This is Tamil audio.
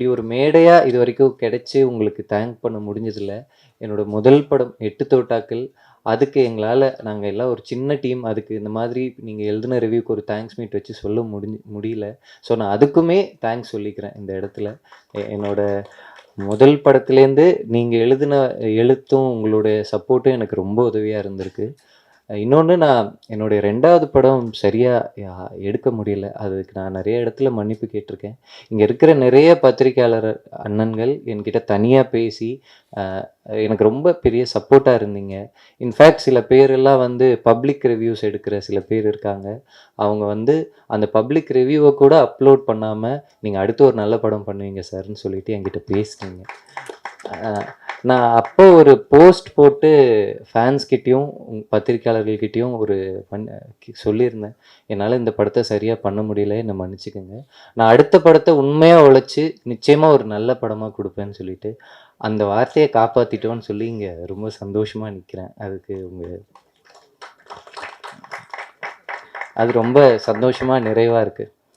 இப்படி ஒரு மேடையாக இது வரைக்கும் கிடைச்சி உங்களுக்கு தேங்க் பண்ண முடிஞ்சதில்ல. என்னோட முதல் படம் 8 தோட்டாக்கள். அதுக்கு எங்களால் நாங்கள் எல்லாம் ஒரு சின்ன டீம். அதுக்கு இந்த மாதிரி நீங்கள் எழுதின ரிவ்யூக்கு ஒரு தேங்க்ஸ் மீட் வச்சு சொல்ல முடியல. ஸோ நான் அதுக்குமே தேங்க்ஸ் சொல்லிக்கிறேன் இந்த இடத்துல. என்னோட முதல் படத்துலேருந்து நீங்கள் எழுதின எழுத்தும் உங்களுடைய சப்போர்ட்டும் எனக்கு ரொம்ப உதவியாக இருந்திருக்கு. இன்னொன்று, நான் என்னுடைய 2வது படம் சரியாக எடுக்க முடியல. அதுக்கு நான் நிறைய இடத்துல மன்னிப்பு கேட்டிருக்கேன். இங்கே இருக்கிற நிறைய பத்திரிக்கையாளர் அண்ணன்கள் என்கிட்ட தனியாக பேசி எனக்கு ரொம்ப பெரிய சப்போர்ட்டாக இருந்தீங்க. இன்ஃபேக்ட் சில பேரெல்லாம் வந்து பப்ளிக் ரிவ்யூஸ் எடுக்கிற சில பேர் இருக்காங்க. அவங்க வந்து அந்த பப்ளிக் ரிவ்யூவை கூட அப்லோட் பண்ணாமல் நீங்கள் அடுத்து ஒரு நல்ல படம் பண்ணுவீங்க சார்ன்னு சொல்லிட்டு என்கிட்ட பேசுனீங்க. நான் அப்போ ஒரு போஸ்ட் போட்டு ஃபேன்ஸ்கிட்டேயும் பத்திரிக்கையாளர்கள்கிட்டேயும் ஒரு சொல்லியிருந்தேன். என்னால் இந்த படத்தை சரியாக பண்ண முடியல, என்னை மன்னிச்சுக்கோங்க. நான் அடுத்த படத்தை உண்மையாக உழைச்சி நிச்சயமாக ஒரு நல்ல படமாக கொடுப்பேன்னு சொல்லிட்டு அந்த வார்த்தையை காப்பாற்றிட்டோன்னு சொல்லி இங்கே ரொம்ப சந்தோஷமாக நிற்கிறேன். அது ரொம்ப சந்தோஷமாக நிறைவாக இருக்குது.